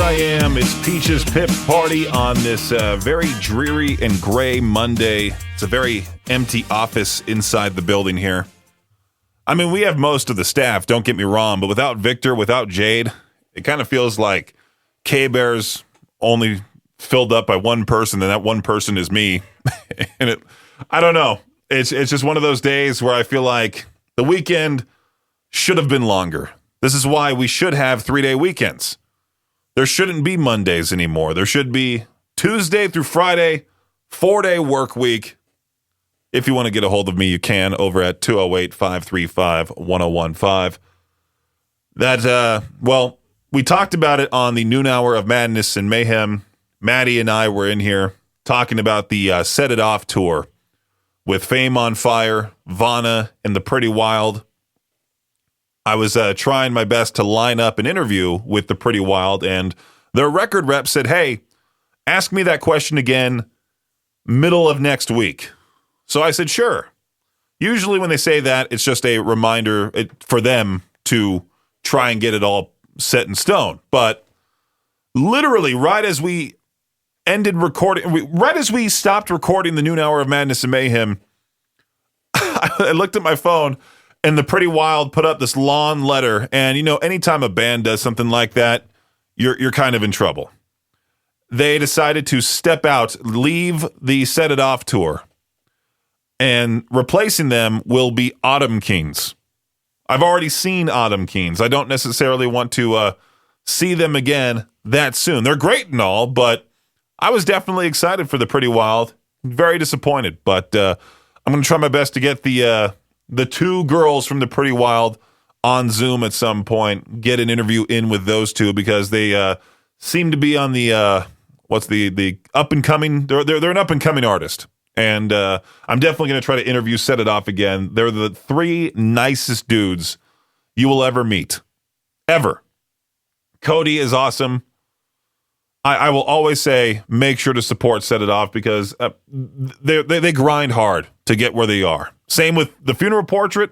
I am. It's Peach's Pip Party on this very dreary and gray Monday. It's a very empty office inside the building here. I mean, we have most of the staff, don't get me wrong, but without Viktor, without Jade, it kind of feels like KBEAR's only filled up by one person, and that one person is me. And I don't know. It's just one of those days where I feel like the weekend should have been longer. This is why we should have 3-day weekends. There shouldn't be Mondays anymore. There should be Tuesday through Friday, 4-day work week. If you want to get a hold of me, you can over at 208-535-1015. Well, we talked about it on the noon hour of Madness and Mayhem. Maddie and I were in here talking about the Set It Off tour with Fame on Fire, Vanna, and the Pretty Wild. I was trying my best to line up an interview with the Pretty Wild, and their record rep said, hey, ask me that question again middle of next week. So I said, sure. Usually when they say that, it's just a reminder for them to try and get it all set in stone. But literally right as we ended recording, right as we stopped recording the noon hour of Madness and Mayhem, I looked at my phone, and the Pretty Wild put up this long letter. And, you know, anytime a band does something like that, you're kind of in trouble. They decided to step out, leave the Set It Off tour, and replacing them will be Autumn Kings. I've already seen Autumn Kings. I don't necessarily want to see them again that soon. They're great and all, but I was definitely excited for the Pretty Wild. Very disappointed, but I'm going to try my best to get the two girls from the Pretty Wild on Zoom at some point, get an interview in with those two, because they seem to be on the the up and coming. They're an up and coming artist, and I'm definitely going to try to interview Set It Off again. They're the three nicest dudes you will ever meet, ever. Cody is awesome. I will always say, make sure to support Set It Off, because they grind hard to get where they are. Same with the Funeral Portrait.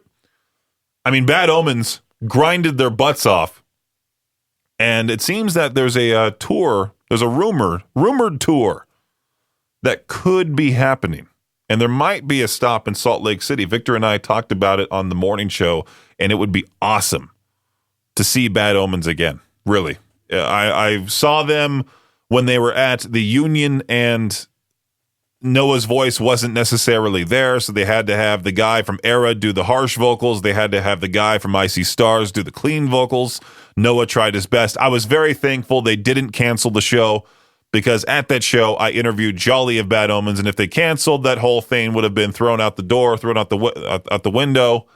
I mean, Bad Omens grinded their butts off. And it seems that there's a tour, there's a rumored tour that could be happening. And there might be a stop in Salt Lake City. Viktor and I talked about it on the morning show, and it would be awesome to see Bad Omens again. Really. I saw them when they were at the Union, and Noah's voice wasn't necessarily there, so they had to have the guy from Era do the harsh vocals. They had to have the guy from Icy Stars do the clean vocals. Noah tried his best. I was very thankful they didn't cancel the show, because at that show, I interviewed Jolly of Bad Omens, and if they canceled, that whole thing would have been thrown out the door, thrown out the window.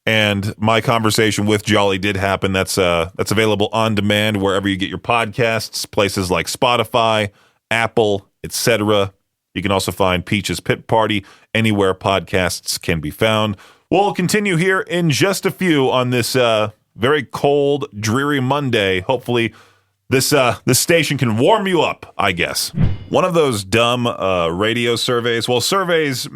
And my conversation with Jolly did happen. That's available on demand wherever you get your podcasts, places like Spotify, Apple, etc. You can also find Peach's Pit Party anywhere podcasts can be found. We'll continue here in just a few on this very cold, dreary Monday. Hopefully this station can warm you up, I guess. One of those dumb radio surveys, surveys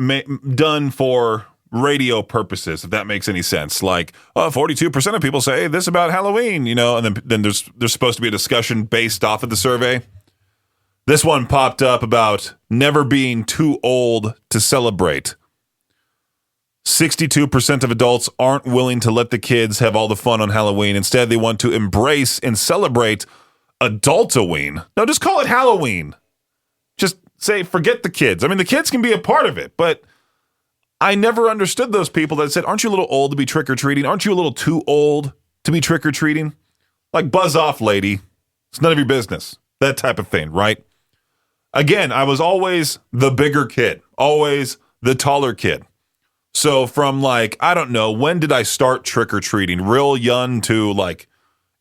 done for radio purposes, if that makes any sense. Like, 42% of people say this about Halloween, you know, and then there's supposed to be a discussion based off of the survey. This one popped up about never being too old to celebrate. 62% of adults aren't willing to let the kids have all the fun on Halloween. Instead, they want to embrace and celebrate Adultoween. No, just call it Halloween. Just say, forget the kids. I mean, the kids can be a part of it, but I never understood those people that said, aren't you a little old to be trick-or-treating? Aren't you a little too old to be trick-or-treating? Like, buzz off, lady. It's none of your business. That type of thing, right? Again, I was always the bigger kid, always the taller kid. So from like, I don't know, when did I start trick-or-treating? Real young to like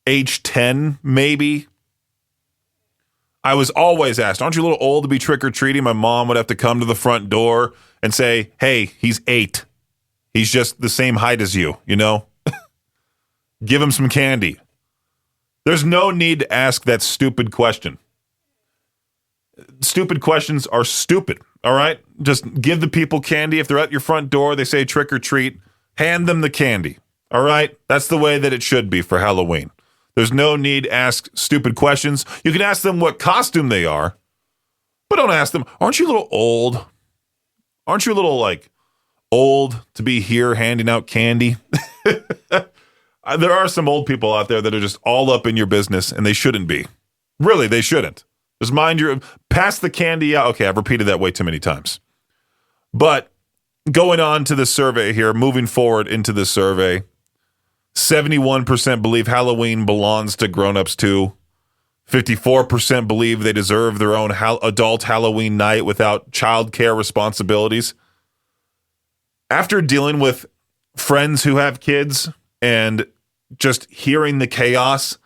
age 10, maybe? I was always asked, aren't you a little old to be trick-or-treating? My mom would have to come to the front door and say, hey, he's 8. He's just the same height as you, you know? Give him some candy. There's no need to ask that stupid question. Stupid questions are stupid, all right? Just give the people candy. If they're at your front door, they say trick or treat, hand them the candy, all right? That's the way that it should be for Halloween. There's no need to ask stupid questions. You can ask them what costume they are, but don't ask them, aren't you a little old? Aren't you a little, old to be here handing out candy? There are some old people out there that are just all up in your business, and they shouldn't be. Really, they shouldn't. Just pass the candy out. Okay, I've repeated that way too many times. But going on to the survey here, moving forward into the survey, 71% believe Halloween belongs to grown-ups too. 54% believe they deserve their own adult Halloween night without childcare responsibilities. After dealing with friends who have kids and just hearing the chaos,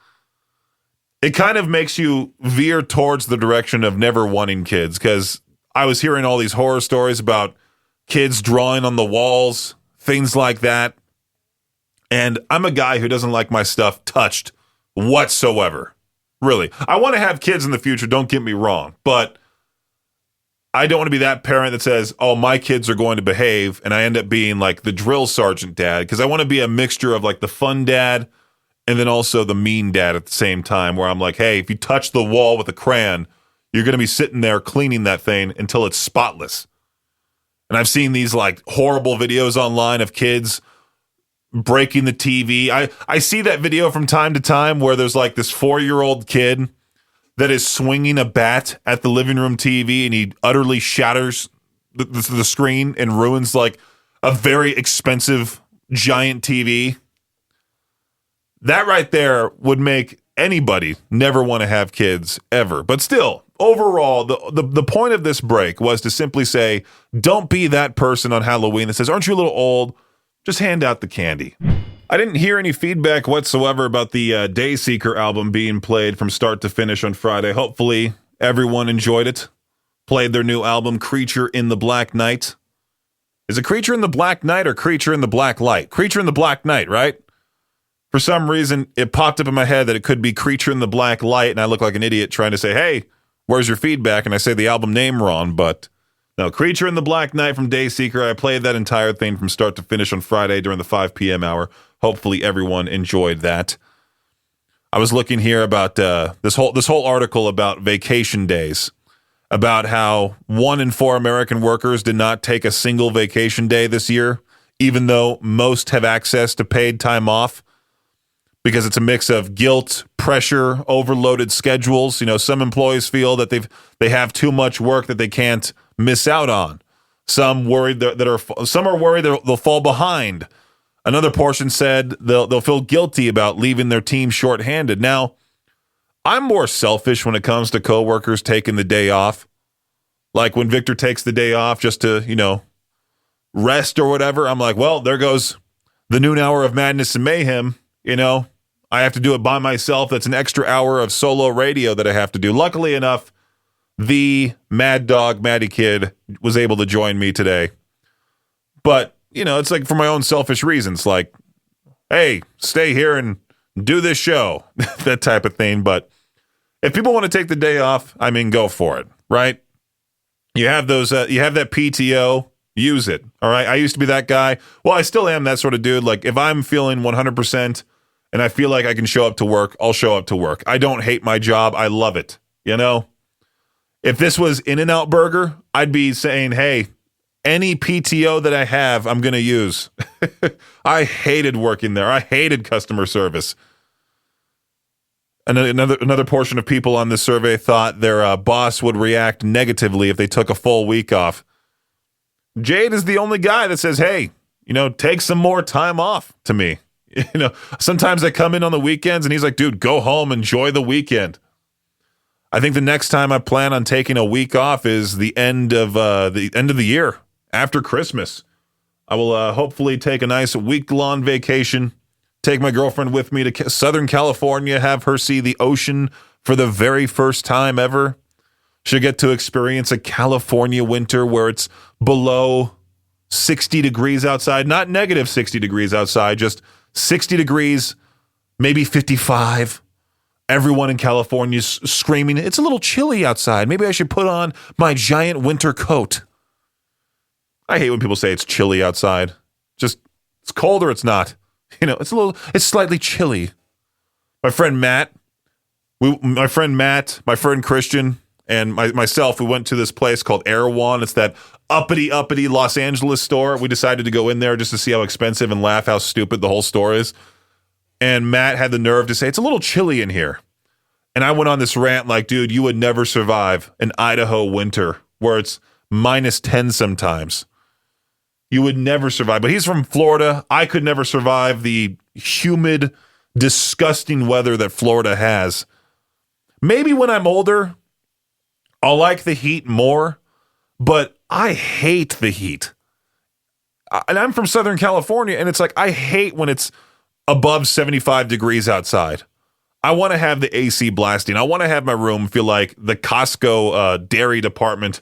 it kind of makes you veer towards the direction of never wanting kids, because I was hearing all these horror stories about kids drawing on the walls, things like that. And I'm a guy who doesn't like my stuff touched whatsoever. Really. I want to have kids in the future, don't get me wrong, but I don't want to be that parent that says, oh, my kids are going to behave, and I end up being like the drill sergeant dad, because I want to be a mixture of like the fun dad and then also the mean dad at the same time, where I'm like, hey, if you touch the wall with a crayon, you're going to be sitting there cleaning that thing until it's spotless. And I've seen these like horrible videos online of kids breaking the TV. I see that video from time to time where there's like this 4-year-old kid that is swinging a bat at the living room TV, and he utterly shatters the screen and ruins like a very expensive giant TV. That right there would make anybody never want to have kids ever. But still, overall, the point of this break was to simply say, don't be that person on Halloween that says, aren't you a little old? Just hand out the candy. I didn't hear any feedback whatsoever about the Dayseeker album being played from start to finish on Friday. Hopefully everyone enjoyed it. Played their new album, Creature in the Black Night. Is it Creature in the Black Night or Creature in the Black Light? Creature in the Black Night, right? For some reason, it popped up in my head that it could be Creature in the Black Light, and I look like an idiot trying to say, hey, where's your feedback? And I say the album name wrong, but no, Creature in the Black Night from Dayseeker. I played that entire thing from start to finish on Friday during the 5 p.m. hour. Hopefully everyone enjoyed that. I was looking here about this whole article about vacation days, about how 1 in 4 American workers did not take a single vacation day this year, even though most have access to paid time off, because it's a mix of guilt, pressure, overloaded schedules. You know, some employees feel that they have too much work that they can't miss out on. Some worried some are worried they'll fall behind. Another portion said they'll feel guilty about leaving their team shorthanded. Now, I'm more selfish when it comes to coworkers taking the day off. Like when Viktor takes the day off just to, rest or whatever, I'm like, well, there goes the noon hour of madness and mayhem. I have to do it by myself. That's an extra hour of solo radio that I have to do. Luckily enough, the Mad Dog, Maddie Kid, was able to join me today. But, it's like for my own selfish reasons, like, hey, stay here and do this show, that type of thing. But if people want to take the day off, go for it, right? You have you have that PTO, use it, all right? I used to be that guy. Well, I still am that sort of dude. Like, if I'm feeling 100% and I feel like I can show up to work, I'll show up to work. I don't hate my job. I love it, If this was In-N-Out Burger, I'd be saying, hey, any PTO that I have, I'm going to use. I hated working there. I hated customer service. Another portion of people on this survey thought their boss would react negatively if they took a full week off. Jade is the only guy that says, hey, take some more time off to me. Sometimes I come in on the weekends and he's like, dude, go home, enjoy the weekend. I think the next time I plan on taking a week off is the end of the year, after Christmas. I will hopefully take a nice week-long vacation, take my girlfriend with me to Southern California, have her see the ocean for the very first time ever. She'll get to experience a California winter where it's below 60 degrees outside, not negative 60 degrees outside, just 60 degrees, maybe 55. Everyone in California is screaming, it's a little chilly outside. Maybe I should put on my giant winter coat. I hate when people say it's chilly outside. Just, it's cold or it's not. It's slightly chilly. my friend Matt, my friend Christian, and myself, we went to this place called Erewhon. It's that uppity Los Angeles store. We decided to go in there just to see how expensive and laugh how stupid the whole store is. And Matt had the nerve to say, it's a little chilly in here. And I went on this rant like, dude, you would never survive an Idaho winter where it's -10 sometimes. You would never survive. But he's from Florida. I could never survive the humid, disgusting weather that Florida has. Maybe when I'm older, I'll like the heat more, but I hate the heat. And I'm from Southern California, and it's like I hate when it's above 75 degrees outside. I want to have the AC blasting. I want to have my room feel like the Costco dairy department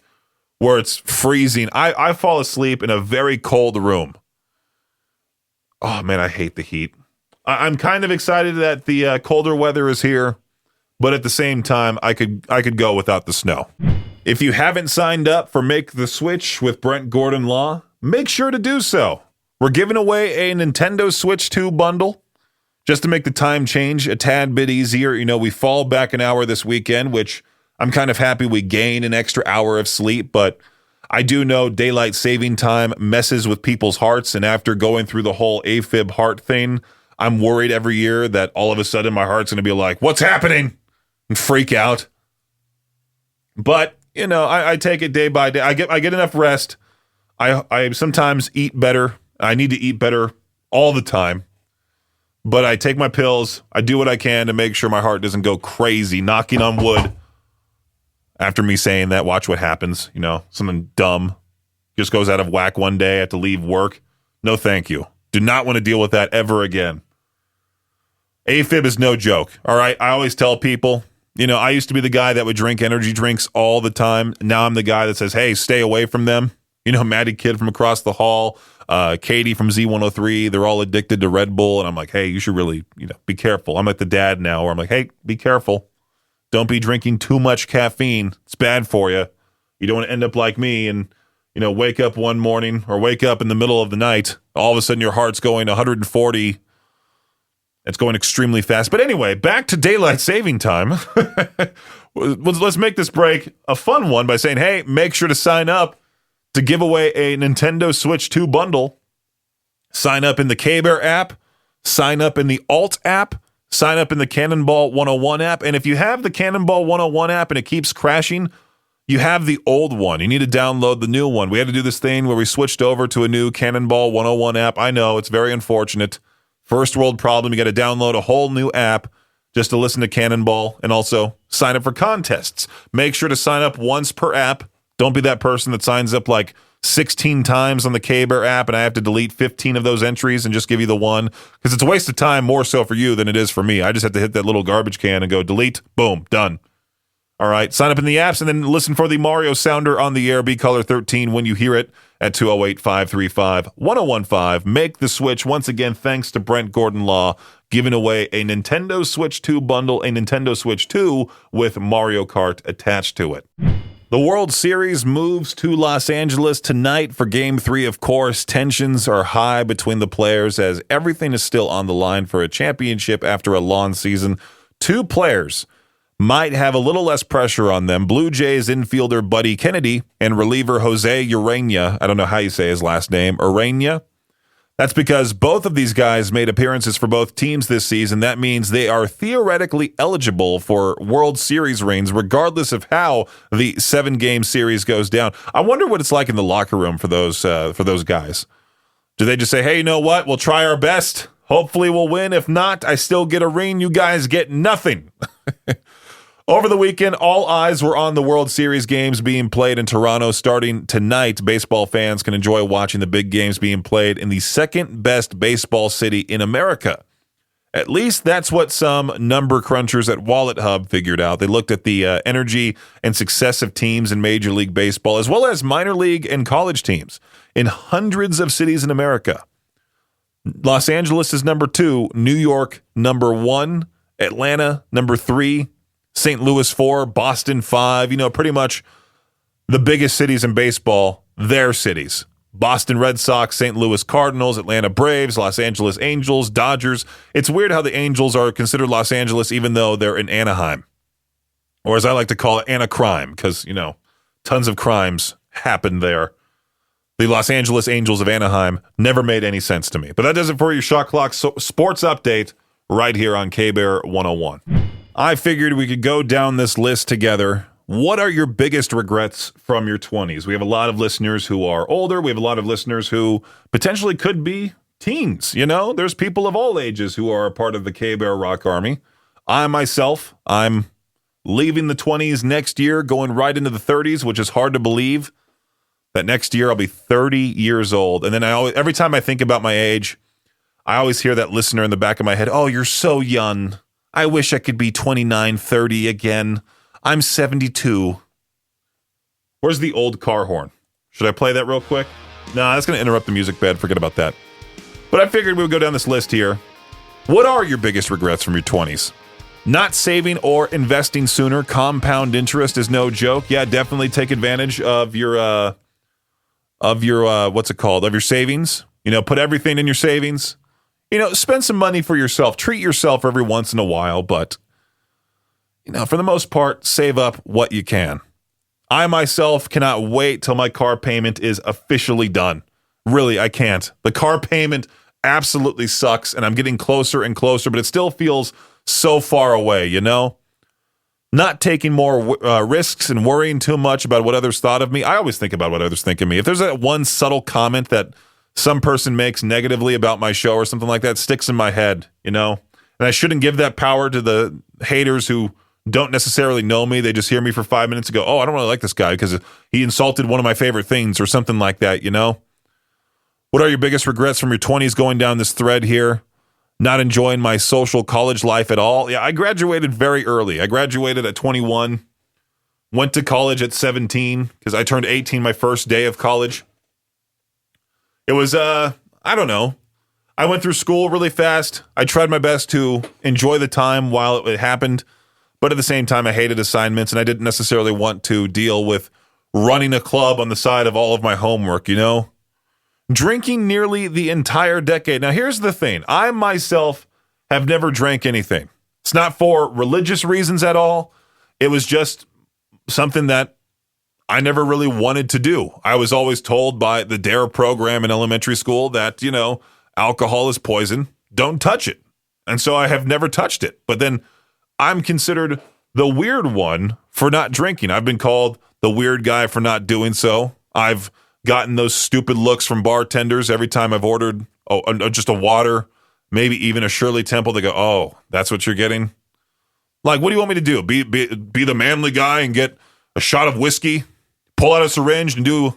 where it's freezing. I fall asleep in a very cold room. Oh, man, I hate the heat. I'm kind of excited that the colder weather is here, but at the same time, I could go without the snow. If you haven't signed up for Make the Switch with Brent Gordon Law, make sure to do so. We're giving away a Nintendo Switch 2 bundle just to make the time change a tad bit easier. You know, we fall back an hour this weekend, which I'm kind of happy we gain an extra hour of sleep, but I do know daylight saving time messes with people's hearts, and after going through the whole AFib heart thing, I'm worried every year that all of a sudden my heart's going to be like, what's happening? And freak out. But, you know, I take it day by day. I get enough rest. I sometimes eat better. I need to eat better all the time. But I take my pills. I do what I can to make sure my heart doesn't go crazy, knocking on wood. After me saying that, watch what happens. You know, something dumb just goes out of whack one day. I have to leave work. No, thank you. Do not want to deal with that ever again. AFib is no joke. All right. I always tell people, you know, I used to be the guy that would drink energy drinks all the time. Now I'm the guy that says, hey, stay away from them. You know, Maddie Kid from across the hall, Katie from Z103, they're all addicted to Red Bull. And I'm like, hey, you should really, you know, be careful. I'm like the dad now where I'm like, hey, be careful. Don't be drinking too much caffeine. It's bad for you. You don't want to end up like me and, you know, wake up one morning or wake up in the middle of the night. All of a sudden your heart's going 140. It's going extremely fast. But anyway, back to daylight saving time. Let's make this break a fun one by saying, hey, make sure to sign up to give away a Nintendo Switch 2 bundle. Sign up in the KBEAR app. Sign up in the Alt app. Sign up in the Cannonball 101 app. And if you have the Cannonball 101 app and it keeps crashing, you have the old one. You need to download the new one. We had to do this thing where we switched over to a new Cannonball 101 app. I know, it's very unfortunate. First world problem. You got to download a whole new app just to listen to Cannonball and also sign up for contests. Make sure to sign up once per app. Don't be that person that signs up like 16 times on the KBEAR app and I have to delete 15 of those entries and just give you the one, because it's a waste of time more so for you than it is for me. I just have to hit that little garbage can and go delete, boom, done. All right, sign up in the apps and then listen for the Mario sounder on the air, Be Color 13 when you hear it at 208-535-1015. Make the switch. Once again, thanks to Brent Gordon Law, giving away a Nintendo Switch 2 bundle, a Nintendo Switch 2 with Mario Kart attached to it. The World Series moves to Los Angeles tonight for Game 3, of course. Tensions are high between the players as everything is still on the line for a championship after a long season. Two players might have a little less pressure on them. Blue Jays infielder Buddy Kennedy and reliever Jose Urena. I don't know how you say his last name. Urena? That's because both of these guys made appearances for both teams this season. That means they are theoretically eligible for World Series rings, regardless of how the 7-game series goes down. I wonder what it's like in the locker room for those guys. Do they just say, hey, you know what? We'll try our best. Hopefully we'll win. If not, I still get a ring. You guys get nothing. Over the weekend, all eyes were on the World Series games being played in Toronto. Starting tonight, baseball fans can enjoy watching the big games being played in the second best baseball city in America. At least that's what some number crunchers at Wallet Hub figured out. They looked at the energy and success of teams in Major League Baseball, as well as minor league and college teams in hundreds of cities in America. Los Angeles is number 2, New York number 1, Atlanta number 3, St. Louis 4, Boston 5, pretty much the biggest cities in baseball, their cities. Boston Red Sox, St. Louis Cardinals, Atlanta Braves, Los Angeles Angels, Dodgers. It's weird how the Angels are considered Los Angeles even though they're in Anaheim. Or as I like to call it, Anacrime, because, tons of crimes happened there. The Los Angeles Angels of Anaheim never made any sense to me. But that does it for your Shot Clock Sports Update right here on KBEAR 101. I figured we could go down this list together. What are your biggest regrets from your 20s? We have a lot of listeners who are older. We have a lot of listeners who potentially could be teens. There's people of all ages who are a part of the KBEAR Rock Army. I'm leaving the 20s next year, going right into the 30s, which is hard to believe that next year I'll be 30 years old. And then every time I think about my age, I always hear that listener in the back of my head, oh, you're so young. I wish I could be 29, 30 again. I'm 72. Where's the old car horn? Should I play that real quick? No, that's going to interrupt the music bed. Forget about that. But I figured we would go down this list here. What are your biggest regrets from your 20s? Not saving or investing sooner. Compound interest is no joke. Yeah, definitely take advantage of your what's it called? Of your savings. Put everything in your savings. Spend some money for yourself. Treat yourself every once in a while, but for the most part, save up what you can. I myself cannot wait till my car payment is officially done. Really, I can't. The car payment absolutely sucks, and I'm getting closer and closer, but it still feels so far away, Not taking more risks and worrying too much about what others thought of me. I always think about what others think of me. If there's that one subtle comment that some person makes negatively about my show or something like that, sticks in my head, And I shouldn't give that power to the haters who don't necessarily know me. They just hear me for 5 minutes and go, oh, I don't really like this guy because he insulted one of my favorite things or something like that, What are your biggest regrets from your 20s going down this thread here? Not enjoying my social college life at all. Yeah, I graduated very early. I graduated at 21, went to college at 17 because I turned 18 my first day of college. It was, I don't know. I went through school really fast. I tried my best to enjoy the time while it happened. But at the same time, I hated assignments, and I didn't necessarily want to deal with running a club on the side of all of my homework, Drinking nearly the entire decade. Now, here's the thing. I myself have never drank anything. It's not for religious reasons at all. It was just something that I never really wanted to do. I was always told by the DARE program in elementary school that, alcohol is poison. Don't touch it. And so I have never touched it. But then I'm considered the weird one for not drinking. I've been called the weird guy for not doing so. I've gotten those stupid looks from bartenders every time I've ordered just a water, maybe even a Shirley Temple. They go, oh, that's what you're getting? Like, what do you want me to do? Be the manly guy and get a shot of whiskey, pull out a syringe and do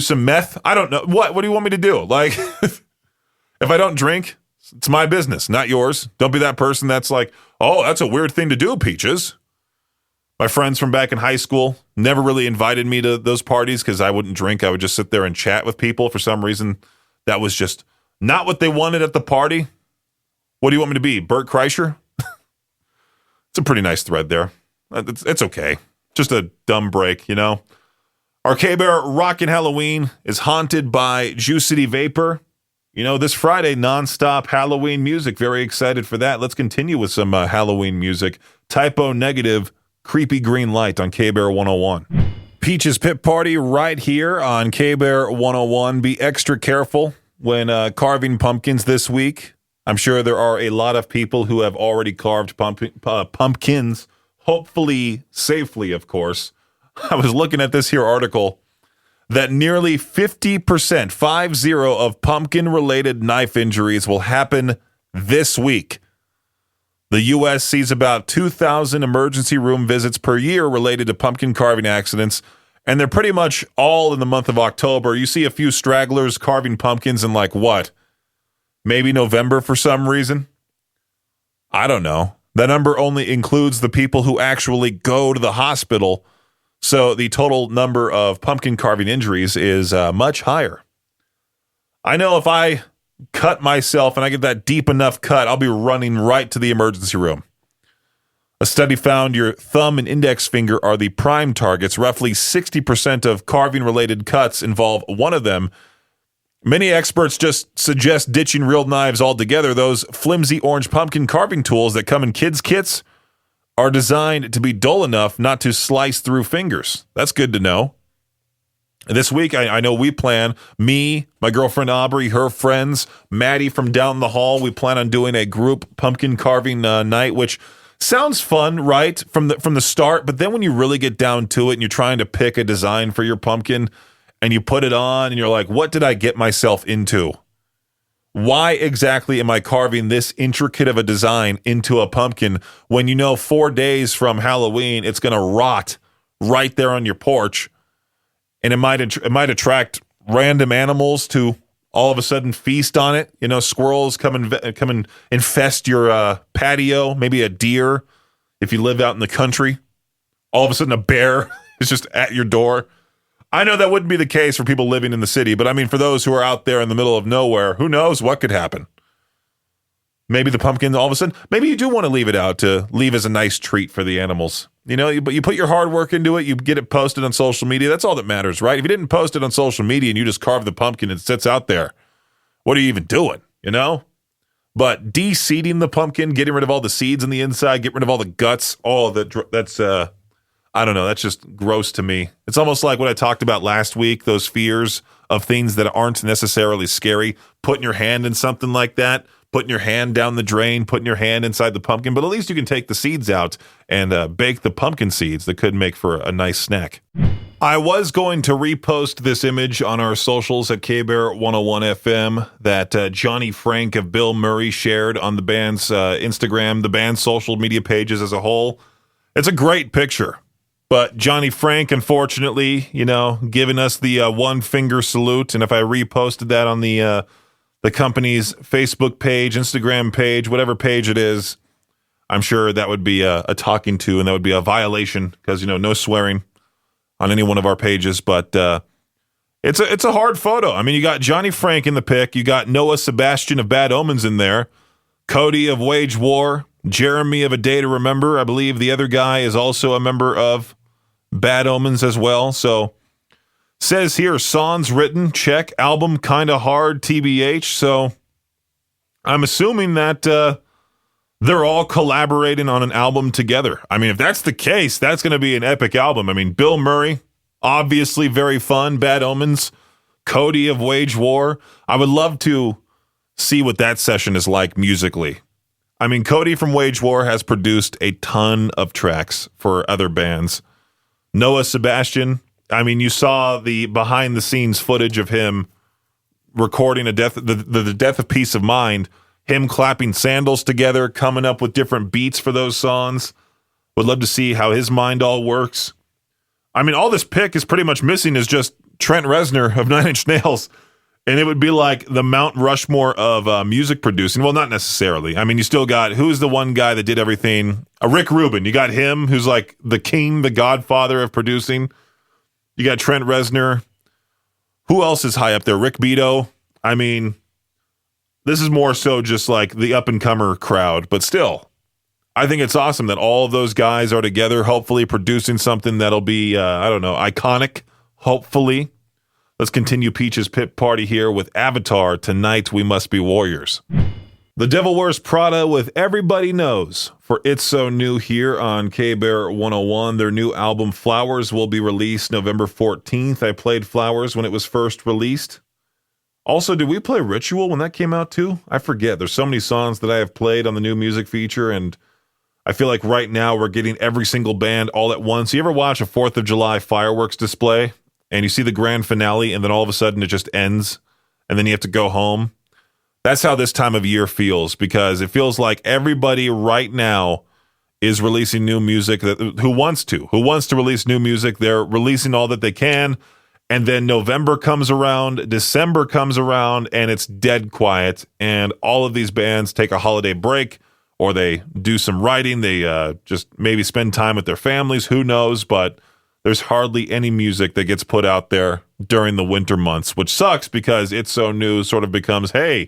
some meth? I don't know. What do you want me to do? Like, if I don't drink, it's my business, not yours. Don't be that person that's like, oh, that's a weird thing to do, Peaches. My friends from back in high school never really invited me to those parties because I wouldn't drink. I would just sit there and chat with people. For some reason, that was just not what they wanted at the party. What do you want me to be, Bert Kreischer? It's a pretty nice thread there. It's okay. Just a dumb break, Our KBEAR Rockin' Halloween is haunted by Juice City Vapor. This Friday, nonstop Halloween music. Very excited for that. Let's continue with some Halloween music. Typo Negative, Creepy Green Light on KBEAR 101. Peach's Pit Party right here on KBEAR 101. Be extra careful when carving pumpkins this week. I'm sure there are a lot of people who have already carved pumpkins, hopefully safely, of course. I was looking at this here article that nearly 50%, 50, of pumpkin-related knife injuries will happen this week. The U.S. sees about 2,000 emergency room visits per year related to pumpkin carving accidents, and they're pretty much all in the month of October. You see a few stragglers carving pumpkins in maybe November for some reason? I don't know. That number only includes the people who actually go to the hospital, so the total number of pumpkin carving injuries is much higher. I know if I cut myself and I get that deep enough cut, I'll be running right to the emergency room. A study found your thumb and index finger are the prime targets. Roughly 60% of carving-related cuts involve one of them, Many experts just suggest ditching real knives altogether. Those flimsy orange pumpkin carving tools that come in kids' kits are designed to be dull enough not to slice through fingers. That's good to know. This week, I know we plan, me, my girlfriend Aubrey, her friends, Maddie from down the hall, we plan on doing a group pumpkin carving night, which sounds fun, right, from the start, but then when you really get down to it and you're trying to pick a design for your pumpkin and you put it on and you're like, what did I get myself into? Why exactly am I carving this intricate of a design into a pumpkin when you know 4 days from Halloween it's going to rot right there on your porch? And it might attract random animals to all of a sudden feast on it. You know, squirrels come and infest your patio. Maybe a deer if you live out in the country. All of a sudden a bear is just at your door. I know that wouldn't be the case for people living in the city, but I mean for those who are out there in the middle of nowhere, who knows what could happen? Maybe the pumpkin all of a sudden, maybe you do want to leave it out to leave as a nice treat for the animals. You know, but you put your hard work into it, you get it posted on social media. That's all that matters, right? If you didn't post it on social media and you just carve the pumpkin and it sits out there, what are you even doing, you know? But de-seeding the pumpkin, getting rid of all the seeds on the inside, get rid of all the guts, that's, I don't know, that's just gross to me. It's almost like what I talked about last week, those fears of things that aren't necessarily scary. Putting your hand in something like that, putting your hand down the drain, putting your hand inside the pumpkin, but at least you can take the seeds out and bake the pumpkin seeds that could make for a nice snack. I was going to repost this image on our socials at KBEAR 101 FM that Johnny Frank of Bill Murray shared on the band's Instagram, the band's social media pages as a whole. It's a great picture, but Johnny Frank, unfortunately, you know, giving us the one finger salute, and if I reposted that on the company's Facebook page, Instagram page, whatever page it is, I'm sure that would be a talking to, and that would be a violation because, you know, no swearing on any one of our pages. But it's a hard photo. I mean, you got Johnny Frank in the pic. You got Noah Sebastian of Bad Omens in there. Cody of Wage War. Jeremy of A Day to Remember. I believe the other guy is also a member of Bad Omens as well. So says here, songs written, check. Album kinda hard, TBH. So I'm assuming that they're all collaborating on an album together. I mean, if that's the case, that's going to be an epic album. I mean, Bill Murray, obviously very fun. Bad Omens, Cody of Wage War. I would love to see what that session is like musically. I mean, Cody from Wage War has produced a ton of tracks for other bands. Noah Sebastian, I mean, you saw the behind-the-scenes footage of him recording the Death of Peace of Mind, him clapping sandals together, coming up with different beats for those songs. Would love to see how his mind all works. I mean, all this pick is pretty much missing is just Trent Reznor of Nine Inch Nails, and it would be like the Mount Rushmore of music producing. Well, not necessarily. I mean, you still got, who's the one guy that did everything? Rick Rubin. You got him, who's like the king, the godfather of producing. You got Trent Reznor. Who else is high up there? Rick Beato. I mean, this is more so just like the up-and-comer crowd, but still, I think it's awesome that all of those guys are together, hopefully producing something that'll be, iconic, hopefully. Let's continue Peach's Pit Party here with Avatar, Tonight We Must Be Warriors. The Devil Wears Prada with Everybody Knows for It's So New here on KBEAR 101. Their new album, Flowers, will be released November 14th. I played Flowers when it was first released. Also, did we play Ritual when that came out too? I forget. There's so many songs that I have played on the new music feature, and I feel like right now we're getting every single band all at once. You ever watch a 4th of July fireworks display, and you see the grand finale, and then all of a sudden it just ends, and then you have to go home? That's how this time of year feels, because it feels like everybody right now is releasing new music who wants to release new music. They're releasing all that they can. And then November comes around, December comes around, and it's dead quiet. And all of these bands take a holiday break, or they do some writing. They just maybe spend time with their families. Who knows? But there's hardly any music that gets put out there during the winter months, which sucks because It's So New sort of becomes, hey,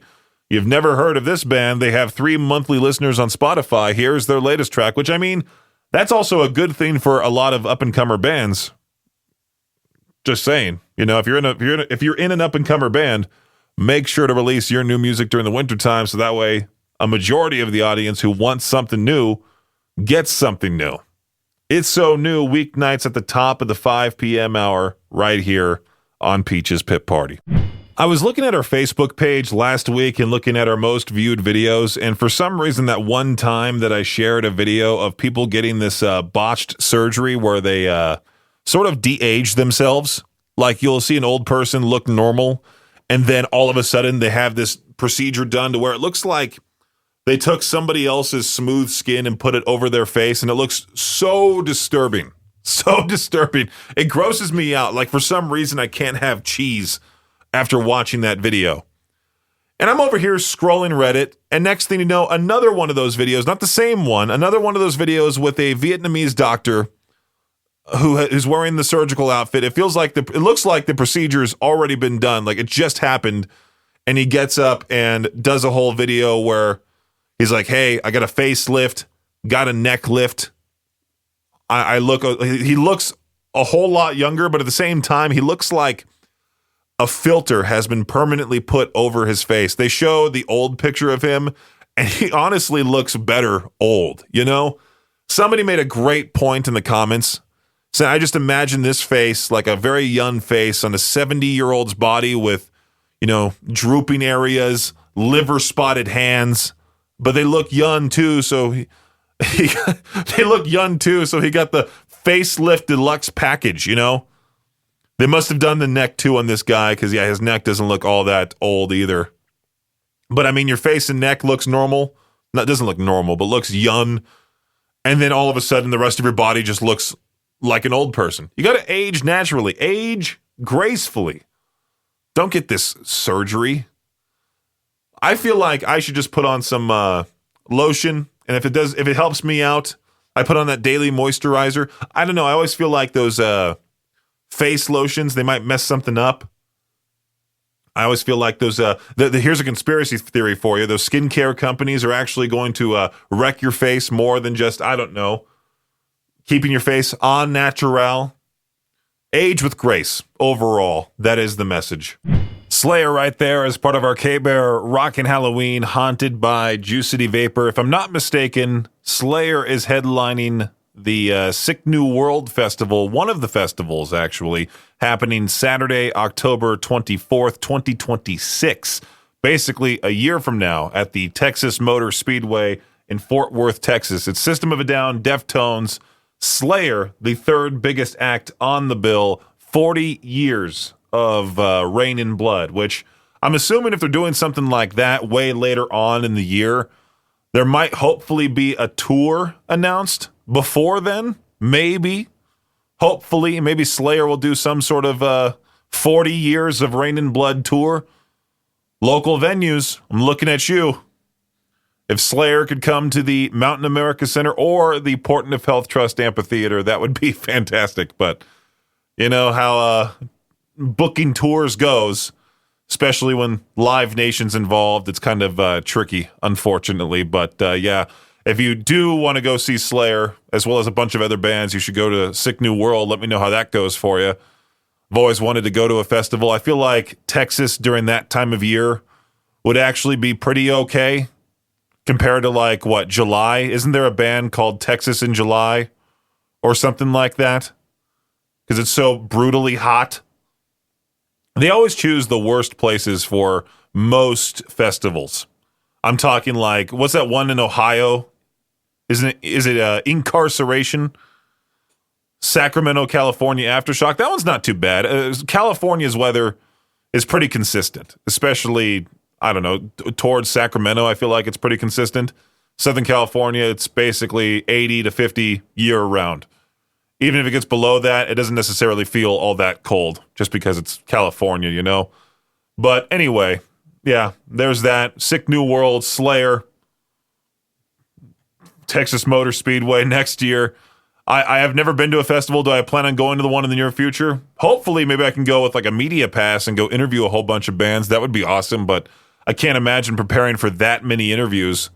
you've never heard of this band. They have 3 monthly listeners on Spotify. Here's their latest track, which, I mean, that's also a good thing for a lot of up-and-comer bands. Just saying, you know, if you're in an up-and-comer band, make sure to release your new music during the wintertime so that way a majority of the audience who wants something new gets something new. It's So New, weeknights at the top of the 5 p.m. hour right here on Peach's Pit Party. I was looking at our Facebook page last week and looking at our most viewed videos, and for some reason that one time that I shared a video of people getting this botched surgery where they sort of de-age themselves, like you'll see an old person look normal, and then all of a sudden they have this procedure done to where it looks like they took somebody else's smooth skin and put it over their face, and it looks so disturbing. So disturbing. It grosses me out. Like, for some reason, I can't have cheese after watching that video. And I'm over here scrolling Reddit, and next thing you know, another one of those videos, not the same one, another one of those videos with a Vietnamese doctor who is wearing the surgical outfit. It looks like the procedure's already been done. Like, it just happened, and he gets up and does a whole video where he's like, hey, I got a facelift, got a neck lift. He looks a whole lot younger, but at the same time, he looks like a filter has been permanently put over his face. They show the old picture of him, and he honestly looks better old, you know? Somebody made a great point in the comments. So I just imagine this face, like a very young face on a 70-year-old's body with, drooping areas, liver-spotted hands, but they look young too, so he look young too, so he got the facelift deluxe package, They must have done the neck too on this guy, because his neck doesn't look all that old either. But I mean, your face and neck looks normal. No, it doesn't look normal, but looks young. And then all of a sudden, the rest of your body just looks like an old person. You got to age naturally, age gracefully. Don't get this surgery. I feel like I should just put on some lotion, and if it helps me out, I put on that daily moisturizer. I don't know. I always feel like those face lotions, they might mess something up. I always feel like those. Here's a conspiracy theory for you. Those skincare companies are actually going to wreck your face more than just, I don't know, keeping your face en natural. Age with grace. Overall, that is the message. Slayer right there as part of our KBEAR Rockin' Halloween Haunted by Juicity Vapor. If I'm not mistaken, Slayer is headlining the Sick New World Festival, one of the festivals actually, happening Saturday, October 24th, 2026. Basically a year from now at the Texas Motor Speedway in Fort Worth, Texas. It's System of a Down, Deftones, Slayer, the third biggest act on the bill, 40 years of Rain in Blood, which I'm assuming if they're doing something like that way later on in the year, there might hopefully be a tour announced before then. Maybe, hopefully, maybe Slayer will do some sort of 40 years of Rain in Blood tour. Local venues, I'm looking at you. If Slayer could come to the Mountain America Center or the Portneuf Health Trust Amphitheater, that would be fantastic. But you know how booking tours goes, especially when Live Nation's involved. It's kind of tricky, unfortunately. But yeah, if you do want to go see Slayer, as well as a bunch of other bands, you should go to Sick New World. Let me know how that goes for you. I've always wanted to go to a festival. I feel like Texas during that time of year would actually be pretty okay compared to like, what, July? Isn't there a band called Texas in July or something like that? Because it's so brutally hot. They always choose the worst places for most festivals. I'm talking like, what's that one in Ohio? Is it Incarceration? Sacramento, California Aftershock. That one's not too bad. California's weather is pretty consistent, especially, I don't know, towards Sacramento. I feel like it's pretty consistent. Southern California, it's basically 80 to 50 year round. Even if it gets below that, it doesn't necessarily feel all that cold just because it's California, you know? But anyway, yeah, there's that. Sick New World, Slayer, Texas Motor Speedway next year. I have never been to a festival. Do I plan on going to the one in the near future? Hopefully, maybe I can go with like a media pass and go interview a whole bunch of bands. That would be awesome, but I can't imagine preparing for that many interviews.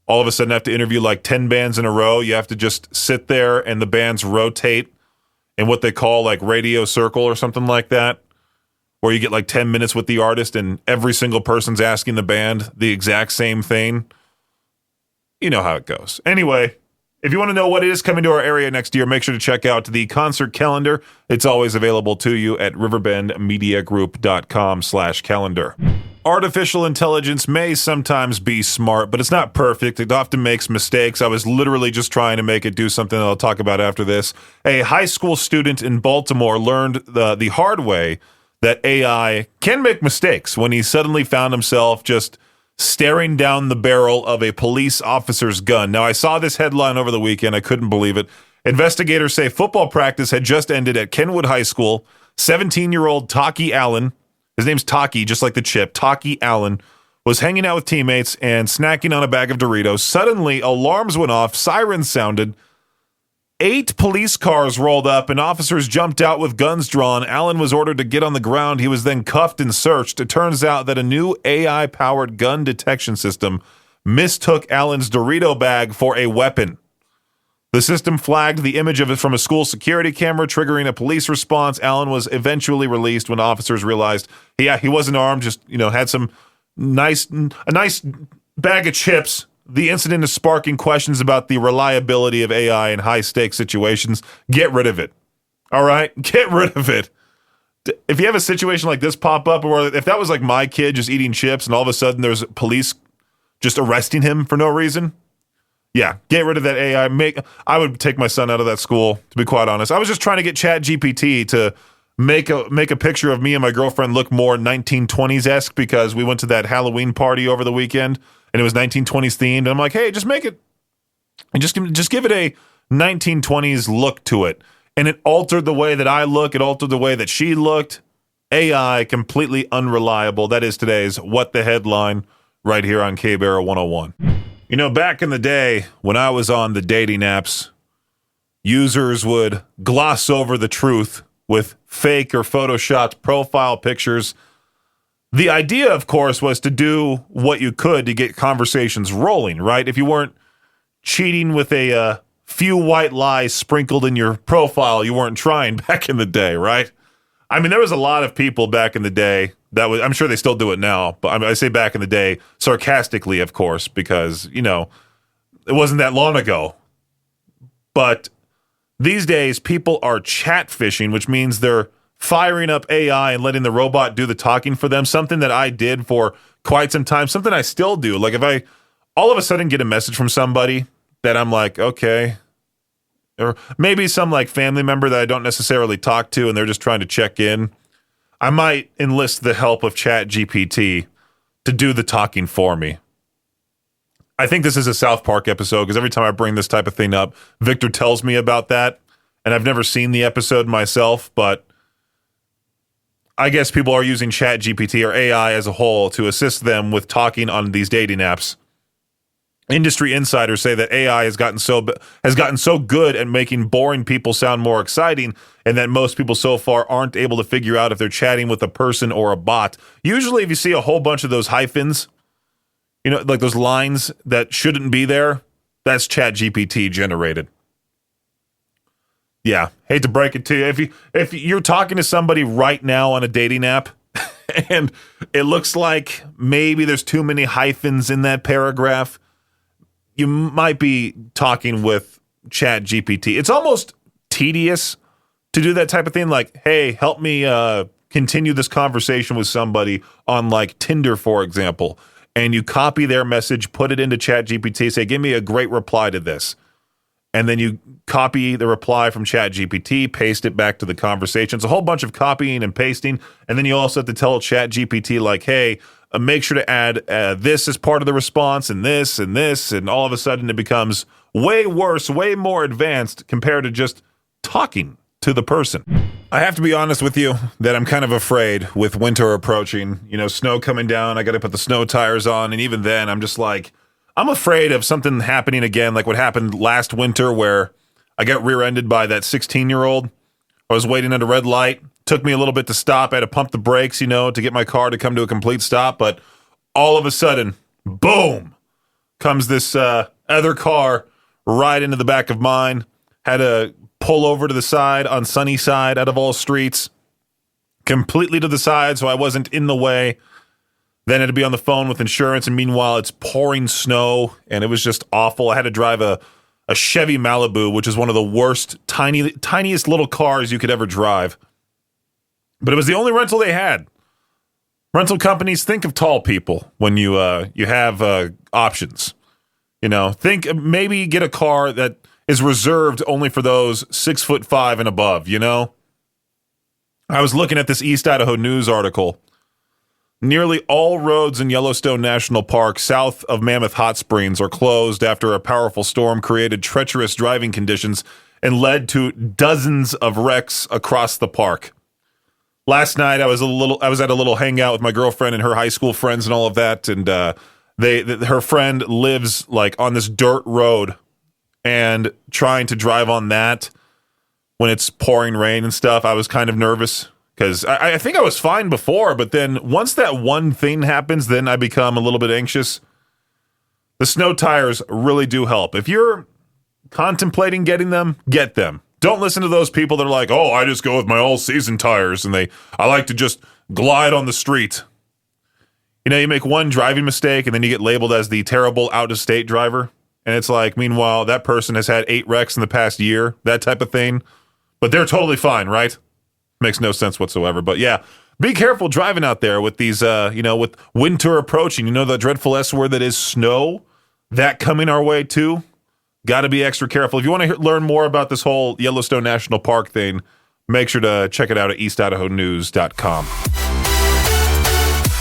All of a sudden, I have to interview like 10 bands in a row. You have to just sit there and the bands rotate in what they call like radio circle or something like that, where you get like 10 minutes with the artist and every single person's asking the band the exact same thing. You know how it goes. Anyway, if you want to know what is coming to our area next year, make sure to check out the concert calendar. It's always available to you at riverbendmediagroup.com/calendar. Artificial intelligence may sometimes be smart, but it's not perfect. It often makes mistakes. I was literally just trying to make it do something that I'll talk about after this. A high school student in Baltimore learned the hard way that AI can make mistakes when he suddenly found himself just staring down the barrel of a police officer's gun. Now, I saw this headline over the weekend. I couldn't believe it. Investigators say football practice had just ended at Kenwood High School. 17-year-old Taki Allen, his name's Taki, just like the chip, Taki Allen, was hanging out with teammates and snacking on a bag of Doritos. Suddenly, alarms went off, sirens sounded. 8 police cars rolled up and officers jumped out with guns drawn. Allen was ordered to get on the ground. He was then cuffed and searched. It turns out that a new AI-powered gun detection system mistook Allen's Dorito bag for a weapon. The system flagged the image of it from a school security camera, triggering a police response. Allen was eventually released when officers realized, he wasn't armed, just, had a nice bag of chips. The incident is sparking questions about the reliability of AI in high-stakes situations. Get rid of it. All right? Get rid of it. If you have a situation like this pop up, or if that was like my kid just eating chips and all of a sudden there's police just arresting him for no reason, yeah, get rid of that AI. I would take my son out of that school, to be quite honest. I was just trying to get ChatGPT to make a picture of me and my girlfriend look more 1920s-esque because we went to that Halloween party over the weekend and it was 1920s themed. And I'm like, hey, just make it, and just give it a 1920s look to it. And it altered the way that I look. It altered the way that she looked. AI, completely unreliable. That is today's What the Headline right here on KBEAR 101. Back in the day when I was on the dating apps, users would gloss over the truth with fake or photoshopped profile pictures. The idea, of course, was to do what you could to get conversations rolling, right? If you weren't cheating with a few white lies sprinkled in your profile, you weren't trying back in the day, right? I mean, there was a lot of people back in the day I'm sure they still do it now, but I say back in the day sarcastically, of course, because, it wasn't that long ago. But these days, people are chat fishing, which means they're firing up AI and letting the robot do the talking for them, something that I did for quite some time, something I still do. Like if I all of a sudden get a message from somebody that I'm like, okay, or maybe some like family member that I don't necessarily talk to and they're just trying to check in, I might enlist the help of ChatGPT to do the talking for me. I think this is a South Park episode because every time I bring this type of thing up, Viktor tells me about that, and I've never seen the episode myself, but I guess people are using ChatGPT or AI as a whole to assist them with talking on these dating apps. Industry insiders say that AI has gotten so good at making boring people sound more exciting, and that most people so far aren't able to figure out if they're chatting with a person or a bot. Usually, if you see a whole bunch of those hyphens, like those lines that shouldn't be there, that's ChatGPT generated. Yeah, hate to break it to you. If you're talking to somebody right now on a dating app, and it looks like maybe there's too many hyphens in that paragraph, you might be talking with ChatGPT. It's almost tedious to do that type of thing. Like, hey, help me continue this conversation with somebody on like Tinder, for example. And you copy their message, put it into ChatGPT, say, give me a great reply to this. And then you copy the reply from ChatGPT, paste it back to the conversation. It's a whole bunch of copying and pasting. And then you also have to tell ChatGPT, like, hey, make sure to add this as part of the response and this and this. And all of a sudden it becomes way worse, way more advanced compared to just talking to the person. I have to be honest with you that I'm kind of afraid with winter approaching, snow coming down. I got to put the snow tires on. And even then I'm just like, I'm afraid of something happening again, like what happened last winter where I got rear-ended by that 16-year-old. I was waiting at a red light. Took me a little bit to stop. I had to pump the brakes, to get my car to come to a complete stop. But all of a sudden, boom, comes this other car right into the back of mine. Had to pull over to the side on Sunnyside out of all streets. completely to the side so I wasn't in the way. Then I had to be on the phone with insurance, and meanwhile it's pouring snow, and it was just awful. I had to drive a Chevy Malibu, which is one of the worst, tiniest little cars you could ever drive. But it was the only rental they had. Rental companies, think of tall people when you have options. Think maybe get a car that is reserved only for those 6'5" and above, I was looking at this East Idaho News article. Nearly all roads in Yellowstone National Park south of Mammoth Hot Springs are closed after a powerful storm created treacherous driving conditions and led to dozens of wrecks across the park. Last night I was at a little hangout with my girlfriend and her high school friends and all of that, and her friend lives like on this dirt road, and trying to drive on that when it's pouring rain and stuff, I was kind of nervous. Because I think I was fine before, but then once that one thing happens, then I become a little bit anxious. The snow tires really do help. If you're contemplating getting them, get them. Don't listen to those people that are like, oh, I just go with my all-season tires, and I like to just glide on the street. You make one driving mistake, and then you get labeled as the terrible out-of-state driver. And it's like, meanwhile, that person has had 8 wrecks in the past year, that type of thing. But they're totally fine, right? Makes no sense whatsoever. But yeah, be careful driving out there with these, with winter approaching. The dreadful S word that is snow, that coming our way too. Got to be extra careful. If you want to learn more about this whole Yellowstone National Park thing, make sure to check it out at eastidahonews.com.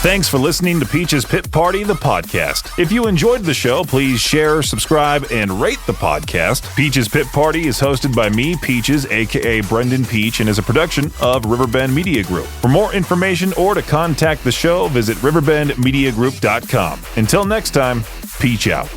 Thanks for listening to Peach's Pit Party, the podcast. If you enjoyed the show, please share, subscribe, and rate the podcast. Peach's Pit Party is hosted by me, Peaches, a.k.a. Brendan Peach, and is a production of Riverbend Media Group. For more information or to contact the show, visit riverbendmediagroup.com. Until next time, Peach out.